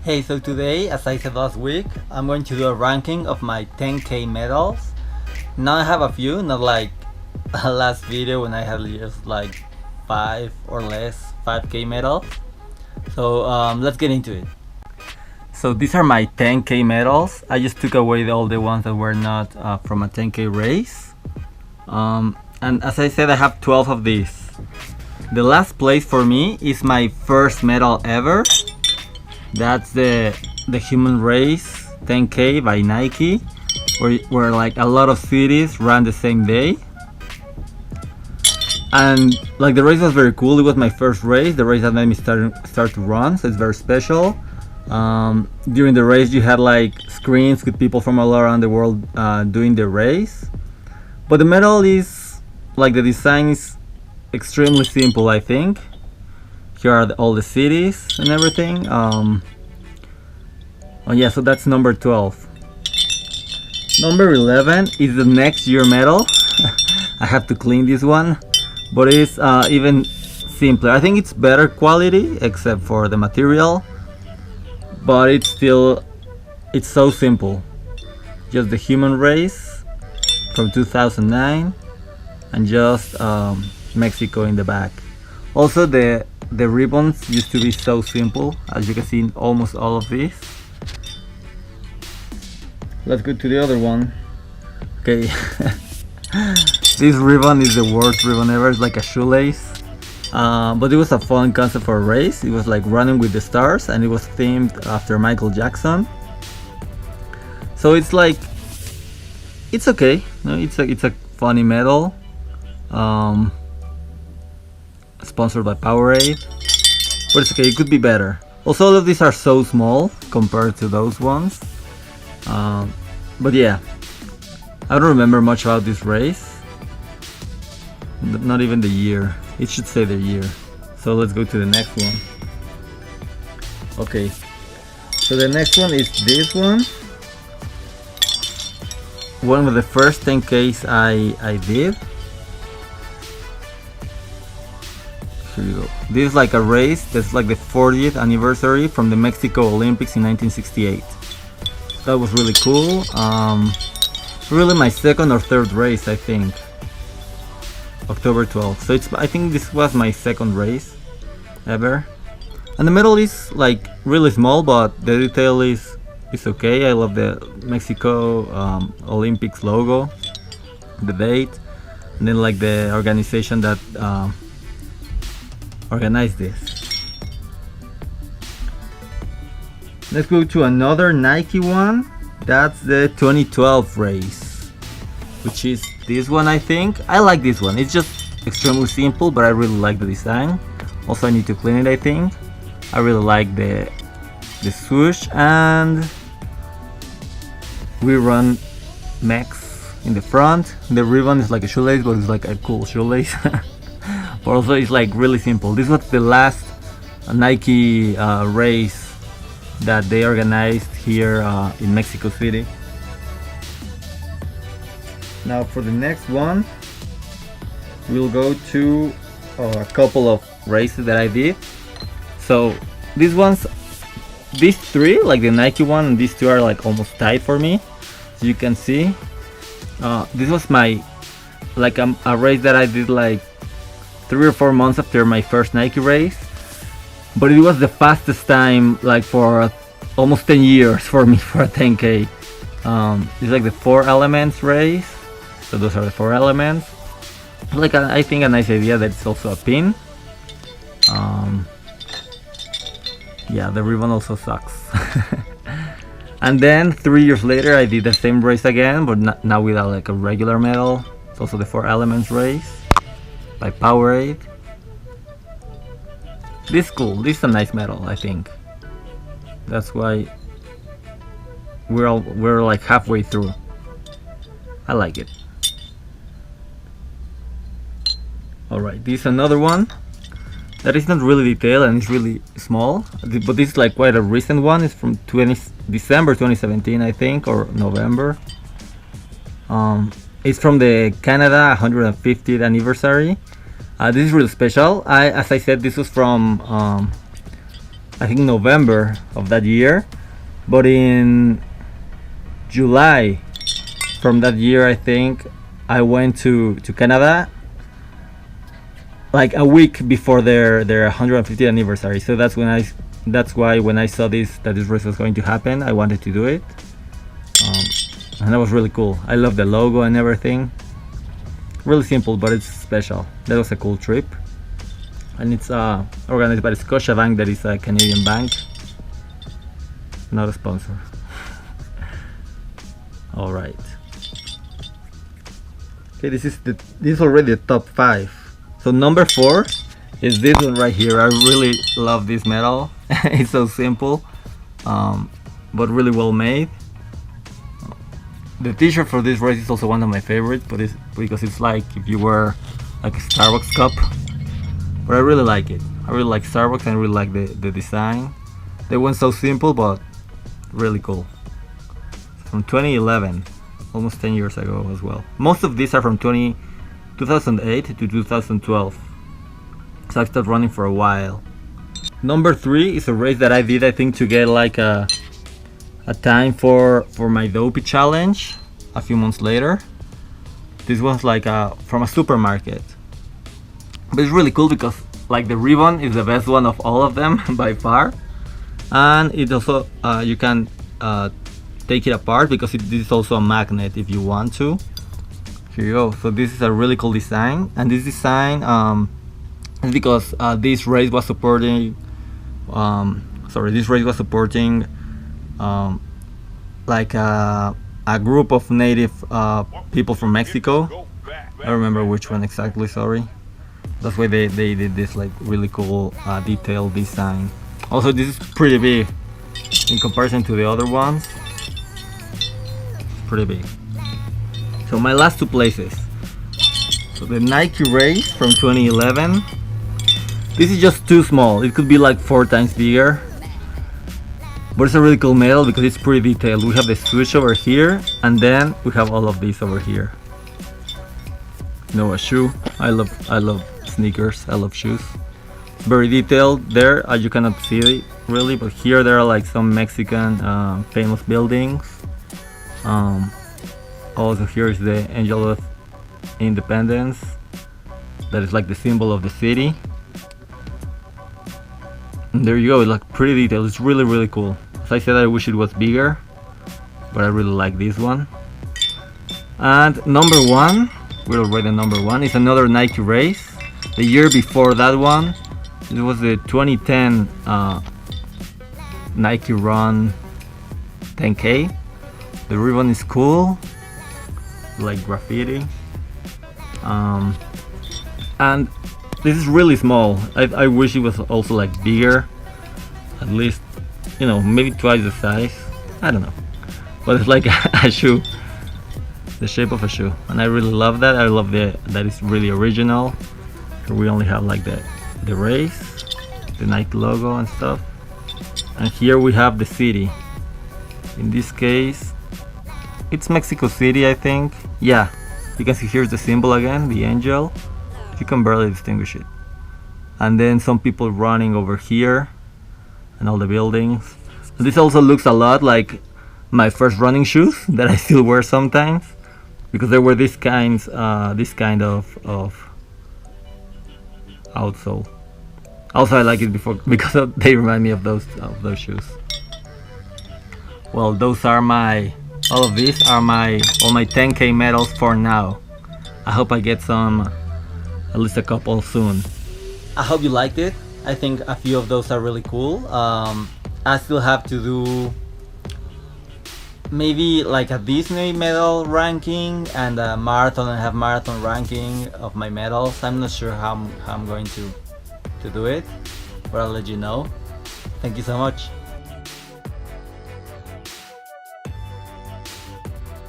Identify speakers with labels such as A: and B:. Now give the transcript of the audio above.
A: Hey, so today, as I said last week, I'm going to do a ranking of my 10k medals. Now I have a few, not like last video when I had just like 5 or less 5k medals. So let's get into it. So these are my 10k medals. I just took away all the ones that were not from a 10k race. And as I said, I have 12 of these. The last place for me is my first medal ever. That's the human race 10k by Nike, where like a lot of cities ran the same day. And like the race was very cool. It was my first race, the race that made me start to run, so it's very special. During the race you had like screens with people from all around the world doing the race. But the medal is like, the design is extremely simple, I think. Here are all the cities and everything. Oh yeah, so that's number 12. Number 11 is the next year medal. I have to clean this one, but it's even simpler. I think it's better quality except for the material, but it's so simple. Just the human race from 2009 and just Mexico in the back. Also the ribbons used to be so simple, as you can see in almost all of these. Let's go to the other one. Okay. This ribbon is the worst ribbon ever. It's like a shoelace, but it was a fun concept for a race. It was like running with the stars, and it was themed after Michael Jackson. So it's like, it's okay. No, it's a funny medal. Sponsored by Powerade, but it's okay, it could be better. Also, all of these are so small compared to those ones. But yeah, I don't remember much about this race. Not even the year. It should say the year. So let's go to the next one. Okay, so the next one is this one. One of the first 10Ks I did. Here you go. This is like a race that's like the 40th anniversary from the Mexico Olympics in 1968. That was really cool. Really my second or third race, I think. October 12th. So I think this was my second race ever. And the medal is like really small, but the detail is okay. I love the Mexico Olympics logo, the date, and then like the organization that organized this. Let's go to another Nike one. That's the 2012 race, which is this one, I think. I like this one. It's just extremely simple, but I really like the design. Also, I need to clean it, I think. I really like the swoosh, and we run Mex in the front. The ribbon is like a shoelace, but it's like a cool shoelace. But also it's like really simple. This was the last Nike race that they organized here in Mexico City. Now for the next one, we'll go to a couple of races that I did. So these three, like the Nike one and these two, are like almost tied for me. So you can see, this was my a race that I did like 3 or 4 months after my first Nike race, but it was the fastest time like for almost 10 years for me for a 10k. It's like the 4 elements race, so those are the 4 elements. Like I think a nice idea that it's also a pin. Yeah, the ribbon also sucks. And then 3 years later I did the same race again, but now with like a regular medal. It's also the 4 elements race by Powerade. This is cool. This is a nice medal, I think. That's why we're like halfway through. I like it. Alright, this is another one that is not really detailed and it's really small, but this is like quite a recent one. It's from December 2017, I think, or November. It's from the Canada 150th anniversary. This is really special. As I said, this was from I think November of that year, but in July from that year, I think I went to Canada like a week before their 150th anniversary. So that's why when I saw that this race was going to happen, I wanted to do it, and that was really cool. I love the logo and everything. Really simple, but it's special. That was a cool trip, and it's organized by the Scotiabank, that is a Canadian bank, not a sponsor. All right. Okay, this is already the top 5. So number 4 is this one right here. I really love this medal. It's so simple, but really well made. The t-shirt for this race is also one of my favorites, but it's because it's like if you wear like a Starbucks cup. But I really like it. I really like Starbucks and I really like the design. They went so simple but really cool. From 2011, almost 10 years ago as well. Most of these are from 2008 to 2012. So I started running for a while. Number 3 is a race that I did, I think, to get like a time for my dopey challenge a few months later. This was like from a supermarket, but it's really cool because like the ribbon is the best one of all of them by far, and it also you can take it apart because this is also a magnet if you want to. Here you go. So this is a really cool design, and this design is because this race was supporting like a group of native people from Mexico. I don't remember which one exactly, sorry. That's why they did this like really cool detailed design. Also, this is pretty big in comparison to the other ones. Pretty big. So my last 2 places. So the Nike race from 2011. This is just too small. It could be like 4 times bigger. But it's a really cool medal because it's pretty detailed. We have the switch over here, and then we have all of these over here. You know, a shoe. I love sneakers. I love shoes. Very detailed there. You cannot see it really, but here there are like some Mexican famous buildings. Also here is the Angel of Independence. That is like the symbol of the city. And there you go. It's like pretty detailed. It's really, really cool. As I said, I wish it was bigger, but I really like this one. And number 1, we're already number 1, is another Nike race. The year before that one, it was the 2010 Nike Run 10K. The ribbon is cool, like graffiti. And this is really small. I wish it was also like bigger, at least, you know, maybe twice the size. I don't know, but it's like a shoe, the shape of a shoe, and I really love that. I love that it's really original. Here we only have like the race, the Nike logo and stuff, and here we have the city. In this case, it's Mexico City, I think. Yeah, you can see here's the symbol again, the angel. You can barely distinguish it. And then some people running over here and all the buildings. And this also looks a lot like my first running shoes that I still wear sometimes, because there were this kind of outsole. Also, I like it because they remind me of those shoes. Well, all of these are all my 10K medals for now. I hope I get some, at least a couple soon. I hope you liked it. I think a few of those are really cool. I still have to do maybe like a Disney medal ranking and a marathon and half marathon ranking of my medals. I'm not sure how I'm going to do it, but I'll let you know. Thank you so much.